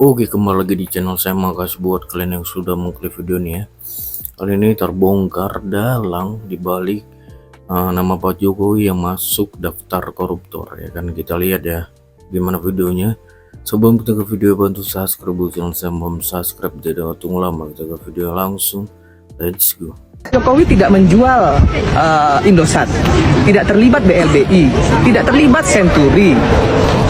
Oke, kembali lagi di channel saya. Makasih buat kalian yang sudah mengklik video ini ya. Kali ini terbongkar dalang dibalik nama Pak Jokowi yang masuk daftar koruptor ya kan. Kita lihat ya gimana videonya. Sebelum kita ke video, bantu subscribe channel saya, belum subscribe, jadi tunggu lama. Kita ke video langsung, let's go. Jokowi tidak menjual Indosat, tidak terlibat BLBI, tidak terlibat Senturi.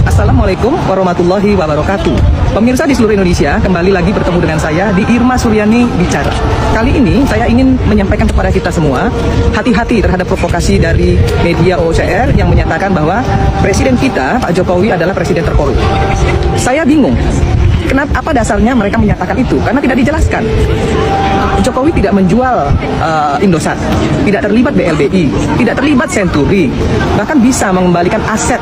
Assalamualaikum warahmatullahi wabarakatuh. Pemirsa di seluruh Indonesia, kembali lagi bertemu dengan saya di Irma Suryani Bicara. Kali ini saya ingin menyampaikan kepada kita semua, hati-hati terhadap provokasi dari media OCR yang menyatakan bahwa presiden kita, Pak Jokowi, adalah presiden terkorup. Saya bingung. Kenapa, apa dasarnya mereka menyatakan itu? Karena tidak dijelaskan. Jokowi tidak menjual Indosat, tidak terlibat BLBI, tidak terlibat Senturi, bahkan bisa mengembalikan aset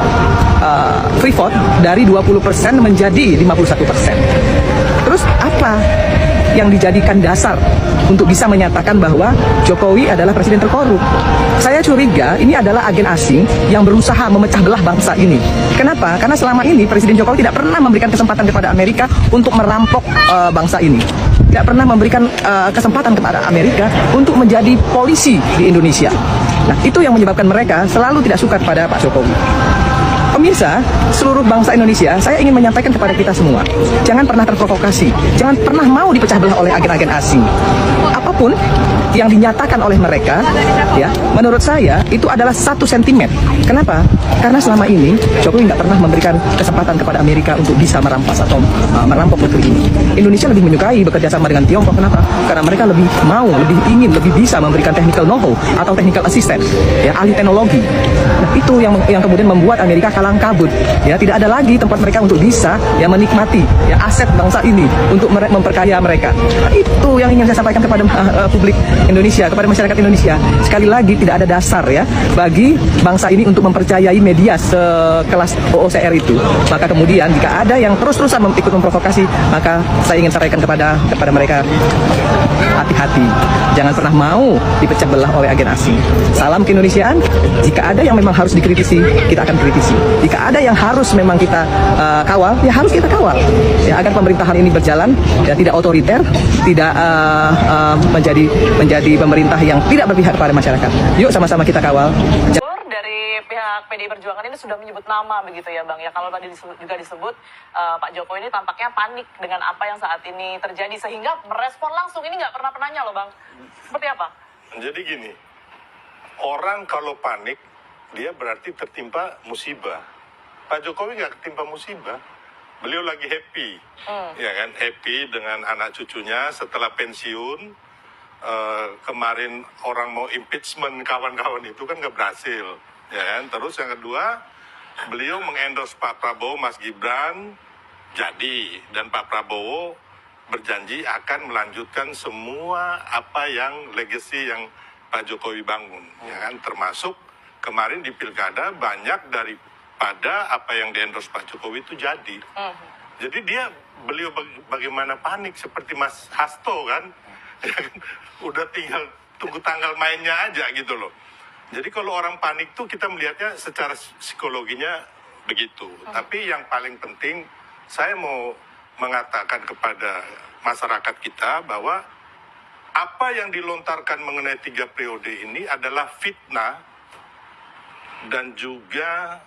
Freeport dari 20% menjadi 51%. Terus apa yang dijadikan dasar untuk bisa menyatakan bahwa Jokowi adalah presiden terkorup? Saya curiga ini adalah agen asing yang berusaha memecah belah bangsa ini. Kenapa? Karena selama ini Presiden Jokowi tidak pernah memberikan kesempatan kepada Amerika untuk merampok bangsa ini. Tidak pernah memberikan kesempatan kepada Amerika untuk menjadi polisi di Indonesia. Nah, itu yang menyebabkan mereka selalu tidak suka kepada Pak Jokowi. Pemirsa, seluruh bangsa Indonesia, saya ingin menyampaikan kepada kita semua, jangan pernah terprovokasi, jangan pernah mau dipecah belah oleh agen-agen asing. Apapun yang dinyatakan oleh mereka, ya, menurut saya itu adalah satu sentimen. Kenapa? Karena selama ini Jokowi nggak pernah memberikan kesempatan kepada Amerika untuk bisa merampas atau merampok negeri ini. Indonesia lebih menyukai bekerja sama dengan Tiongkok. Kenapa? Karena mereka lebih mau, lebih ingin, lebih bisa memberikan technical know-how atau technical assistance, ya, ahli teknologi. Nah, itu yang kemudian membuat Amerika kalang kabut, ya, tidak ada lagi tempat mereka untuk bisa, ya, menikmati, ya, aset bangsa ini untuk memperkaya mereka. Nah, itu yang ingin saya sampaikan kepada publik Indonesia, kepada masyarakat Indonesia. Sekali lagi, tidak ada dasar, ya, bagi bangsa ini untuk mempercayai media sekelas OOCR itu. Maka kemudian jika ada yang terus-terusan ikut memprovokasi, maka saya ingin sampaikan kepada mereka, hati-hati, jangan pernah mau dipecah belah oleh agen asing. Salam keindonesiaan. Jika ada yang memang harus dikritisi, kita akan kritisi. Jika ada yang harus memang kita kawal, ya harus kita kawal, ya, agar pemerintahan ini berjalan, ya, tidak otoriter, tidak menjadi pemerintah yang tidak berpihak kepada masyarakat. Yuk sama-sama kita kawal. Dari pihak PDI Perjuangan ini sudah menyebut nama begitu ya Bang ya. Kalau tadi juga disebut Pak Jokowi ini tampaknya panik dengan apa yang saat ini terjadi sehingga merespon langsung. Ini nggak pernah penanya loh Bang. Seperti apa? Jadi gini, orang kalau panik dia berarti tertimpa musibah. Pak Jokowi nggak ketimpa musibah. Beliau lagi happy, ya kan, happy dengan anak cucunya setelah pensiun. Kemarin orang mau impeachment kawan-kawan itu kan nggak berhasil, ya kan. Terus yang kedua, beliau mengendorse Pak Prabowo, Mas Gibran jadi, dan Pak Prabowo berjanji akan melanjutkan semua apa yang legacy yang Pak Jokowi bangun, ya kan, termasuk kemarin di pilkada banyak daripada apa yang diendorse Pak Jokowi itu jadi. Jadi beliau bagaimana panik seperti Mas Hasto kan. Udah tinggal tunggu tanggal mainnya aja gitu loh. Jadi kalau orang panik tuh kita melihatnya secara psikologinya begitu. Tapi yang paling penting saya mau mengatakan kepada masyarakat kita bahwa apa yang dilontarkan mengenai 3 periode ini adalah fitnah dan juga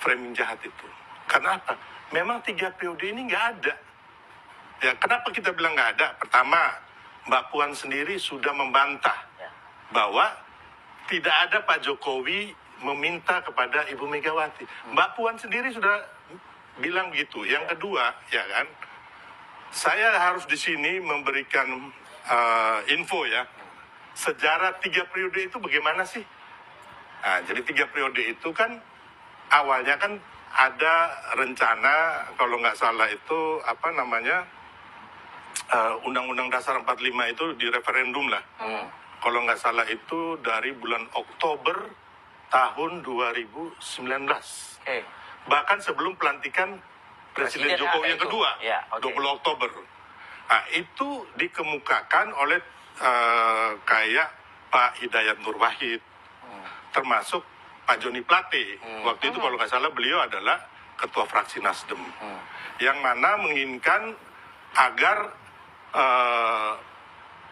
framing jahat itu. Karena apa? Memang 3 periode ini nggak ada. Ya, kenapa kita bilang nggak ada? Pertama, Mbak Puan sendiri sudah membantah bahwa tidak ada Pak Jokowi meminta kepada Ibu Megawati. Mbak Puan sendiri sudah bilang begitu. Yang kedua, ya kan, saya harus di sini memberikan info ya, sejarah 3 periode itu bagaimana sih? Nah, jadi 3 periode itu kan awalnya kan ada rencana, kalau nggak salah itu apa namanya, Undang-Undang Dasar 45 itu di referendum lah. Kalau nggak salah itu dari bulan Oktober tahun 2019. Bahkan sebelum pelantikan Presiden Jokowi yang kedua, ya, 20 Oktober. Nah, itu dikemukakan oleh kayak Pak Hidayat Nur Wahid, termasuk Pak Joni Plate. Waktu itu kalau nggak salah beliau adalah ketua fraksi Nasdem, yang mana menginginkan agar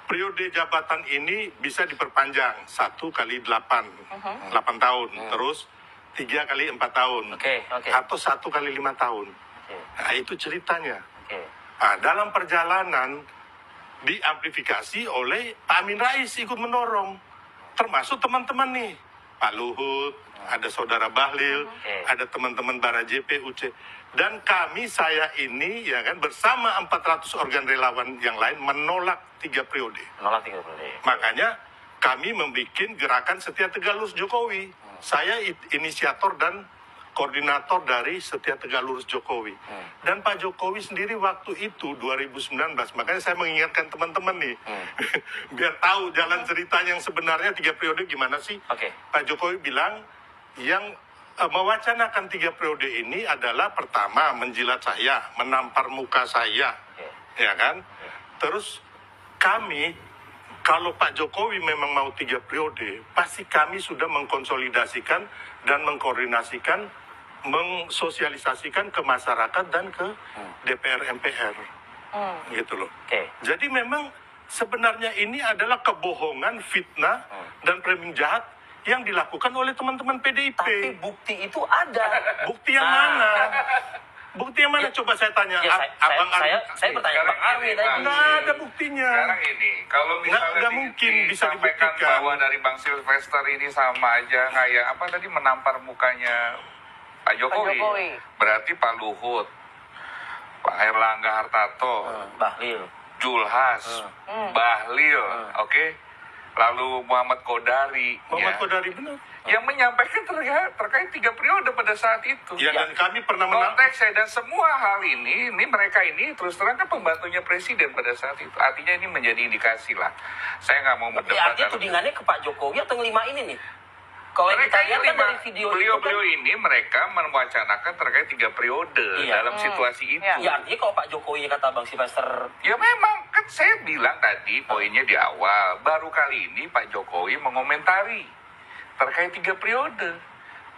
periode jabatan ini bisa diperpanjang 1 kali 8 tahun, terus 3 kali 4 tahun, atau 1 kali 5 tahun. Nah, itu ceritanya. Nah, dalam perjalanan diamplifikasi oleh Pak Amin Rais ikut mendorong, termasuk teman-teman nih, Pak Luhut, ada saudara Bahlil, ada teman-teman Bara JP, UC, dan kami, saya ini ya kan bersama 400 organ relawan yang lain menolak 3 periode. Makanya kami membuat gerakan Setia Tegak Lurus Jokowi. Saya inisiator dan koordinator dari Setia Tegak Lurus Jokowi. Dan Pak Jokowi sendiri waktu itu 2019, makanya saya mengingatkan teman-teman nih, biar tahu jalan ceritanya yang sebenarnya 3 periode gimana sih. Pak Jokowi bilang yang mewacanakan 3 periode ini adalah pertama menjilat saya, menampar muka saya, ya kan. Terus kami, kalau Pak Jokowi memang mau 3 periode, pasti kami sudah mengkonsolidasikan dan mengkoordinasikan, mensosialisasikan ke masyarakat dan ke DPR MPR, gitu loh. Jadi memang sebenarnya ini adalah kebohongan, fitnah, dan framing jahat yang dilakukan oleh teman-teman PDIP. Tapi bukti itu ada. Bukti yang mana? Bukti yang mana? Coba saya tanya. Saya bertanya Bang Armi tadi. Nggak ada buktinya. Sekarang ini, kalau misalnya nggak mungkin bisa disampaikan dibuktikan bahwa dari Bang Sylvester ini sama aja kayak apa tadi, menampar mukanya Pak Jokowi. Berarti Pak Luhut, Pak Erlangga Hartarto, Bahlil, Julhas, Bahlil, oke? Lalu Muhammad Kodari, Muhammad Kodari benar. yang menyampaikan terkait 3 periode pada saat itu. Ya, dan kami pernah konteksnya dan semua hal ini mereka ini terus terang kan pembantunya presiden pada saat itu. Artinya ini menjadi indikasi lah. Saya nggak mau berdebat. Artinya tudingannya ke Pak Jokowi atau ngelima ini nih? Kalau kita lihat kan dari video beliau ini mereka mewacanakan terkait 3 periode dalam situasi itu. Ya artinya kalau Pak Jokowi kata Bang Sylvester, ya memang kan saya bilang tadi poinnya di awal, baru kali ini Pak Jokowi mengomentari terkait 3 periode.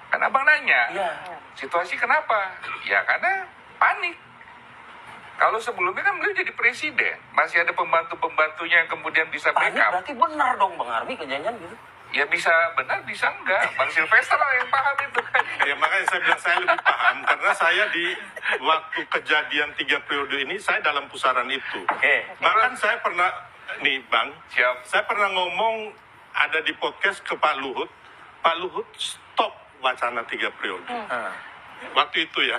Kan abang nanya, situasi kenapa? Ya karena panik. Kalau sebelumnya kan beliau jadi presiden, masih ada pembantu-pembantunya yang kemudian bisa panik backup. berarti benar dong Bang Armi kejadian gitu. Ya bisa benar, bisa enggak. Bang Sylvester lah yang paham itu kan. Ya makanya saya bilang saya lebih paham, karena saya di waktu kejadian 3 periode ini, saya dalam pusaran itu. Bahkan saya pernah, nih Bang, saya pernah ngomong ada di podcast ke Pak Luhut stop wacana 3 periode. Waktu itu ya.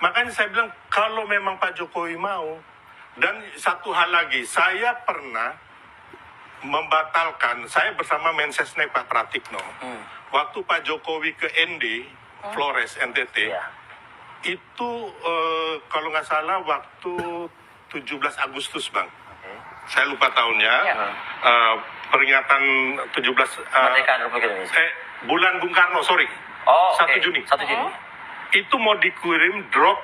Makanya saya bilang, kalau memang Pak Jokowi mau, dan satu hal lagi, saya pernah membatalkan, saya bersama Mensesnek Pak Pratikno, waktu Pak Jokowi ke ND, Flores, NTT, itu kalau nggak salah waktu 17 Agustus Bang, saya lupa tahunnya, peringatan 17 Kemerdekaan Republik Indonesia. bulan Bung Karno, 1 Juni. 1 Juni. Itu mau dikirim drop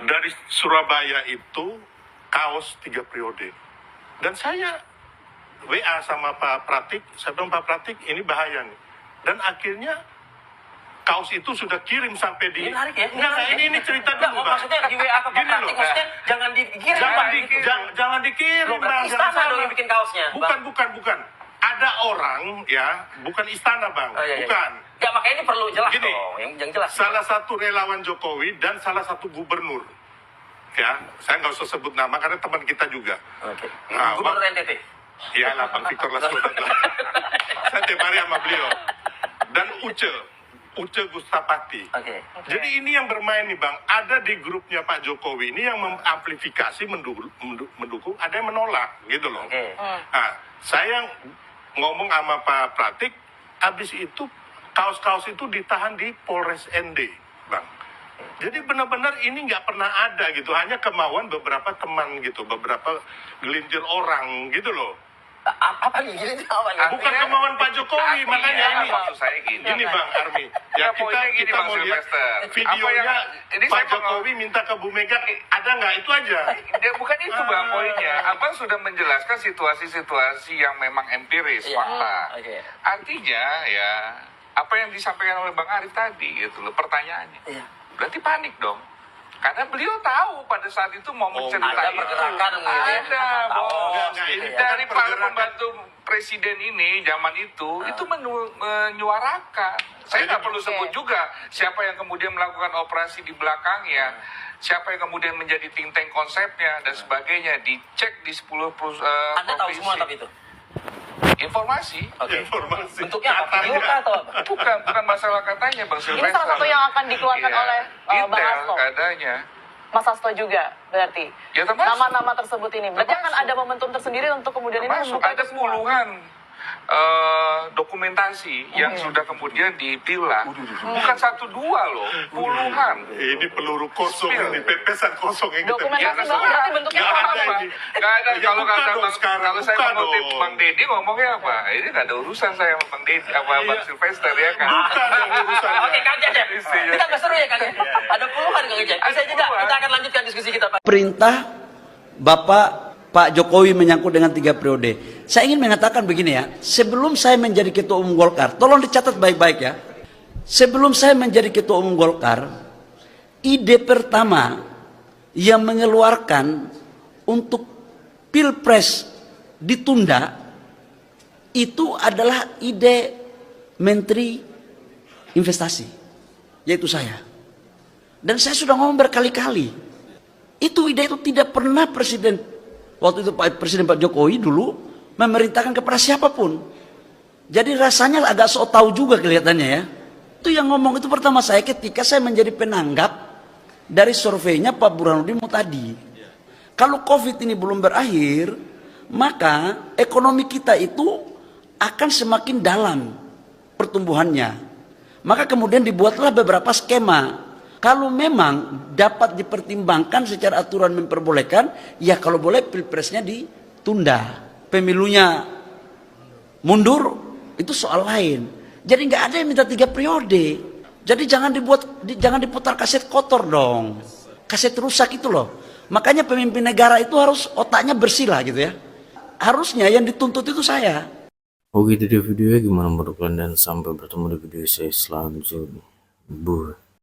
dari Surabaya itu kaos 3 periode, dan saya WA sama Pak Pratik, saya bilang Pak Pratik ini bahaya nih, dan akhirnya kaos itu sudah kirim sampai di. Ini menarik ya? Ini cerita dulu Bang. Maksudnya di WA ke Pak Pratik, maksudnya jangan dikirim. Jangan dikirim Bang. Istana dong yang bikin kaosnya. Bukan. Ada orang ya, bukan istana Bang, bukan. Ya makanya ini perlu jelas Gini, dong, yang jelas. Salah satu relawan Jokowi dan salah satu gubernur. Ya, saya nggak usah sebut nama karena teman kita juga. Gubernur NTT. Iya lah, Bang Victor Laslodat lah. Saya tiap hari sama beliau. Dan Uce Gustapati. Jadi ini yang bermain nih Bang, ada di grupnya Pak Jokowi ini yang mengamplifikasi, mendukung, ada yang menolak gitu loh. Nah, saya ngomong sama Pak Pratik, habis itu kaos-kaos itu ditahan di Polres ND, Bang. Jadi benar-benar ini nggak pernah ada gitu, hanya kemauan beberapa teman gitu, beberapa gelintir orang gitu loh. Apa nih? Bukan kemauan Pak Jokowi, makanya ini. Maksud saya gini. Ini Bang Armi, ya kita mau lihat videonya Pak Jokowi minta ke Bu Mega, ada nggak? Itu aja. Bukan itu Bang poinnya. Abang sudah menjelaskan situasi-situasi yang memang empiris, fakta. Artinya ya, apa yang disampaikan oleh Bang Arif tadi gitu loh, pertanyaannya. berarti panik dong. Karena beliau tahu pada saat itu mau menceritakan ada pergerakan mungkin ya. ada, Bos. Enggak, itu Dari kan para pergerakan. pembantu presiden ini zaman itu menyuarakan. Saya nggak perlu sebut juga siapa yang kemudian melakukan operasi di belakangnya, siapa yang kemudian menjadi think tank konsepnya dan sebagainya. Dicek di 10 Anda tahu semua tapi itu. Informasi. Oke. Informasi. Bentuknya apa? Video kah atau apa? Bukan masalah katanya, Bang Silvester. Ini salah satu yang akan dikeluarkan Iya. oleh Bang Intel Hasto. katanya. Mas Hasto juga berarti. Ya, termasuk. Nama-nama tersebut ini. Berarti akan Termasuk. ada momentum tersendiri untuk kemudian ini Termasuk membuka ada itu semua. puluhan dokumentasi yang sudah kemudian dipilah. Bukan 1-2 loh, puluhan. Ini peluru kosong ini, pepesan kosong yang kita Dokumentasi bikin. Bang berarti bentuknya Nggak apa? ada Bang? ini. Nggak ada. Ya, Kalau buka kata dong Bang, sekarang, kalau saya buka mengutip dong. Bang Deddy ngomongnya apa? Ini nggak ada urusan saya sama Bang Deddy, apa Bang Silvester ya kan? Bukan yang urusannya. Oke, Kang Jajak. Iya. Kita nggak seru ya, Kang? Ada puluhan, Kang Jajak. Bisa Ada tidak? puluhan. Kita akan lanjutkan diskusi kita, Pak. Perintah Pak Jokowi menyangkut dengan 3 periode. Saya ingin mengatakan begini ya, sebelum saya menjadi ketua umum Golkar, tolong dicatat baik-baik ya. Sebelum saya menjadi ketua umum Golkar, ide pertama yang mengeluarkan untuk Pilpres ditunda itu adalah ide Menteri Investasi, yaitu saya. Dan saya sudah ngomong berkali-kali, itu ide itu tidak pernah waktu itu Presiden Pak Jokowi dulu memerintahkan kepada siapapun. Jadi rasanya agak sok tahu juga kelihatannya ya. Itu yang ngomong itu pertama saya ketika saya menjadi penanggap dari surveinya Pak Burhanuddin Muhtadi. Kalau COVID ini belum berakhir, maka ekonomi kita itu akan semakin dalam pertumbuhannya. Maka kemudian dibuatlah beberapa skema. Kalau memang dapat dipertimbangkan secara aturan memperbolehkan, ya kalau boleh pilpresnya ditunda, pemilunya mundur, itu soal lain. Jadi nggak ada yang minta 3 periode. Jadi jangan diputar kaset kotor dong, kaset rusak itu loh. Makanya pemimpin negara itu harus otaknya bersih lah gitu ya. Harusnya yang dituntut itu saya. Oke, itu dia videonya, gimana menurut kalian, dan sampai bertemu di video saya selanjutnya.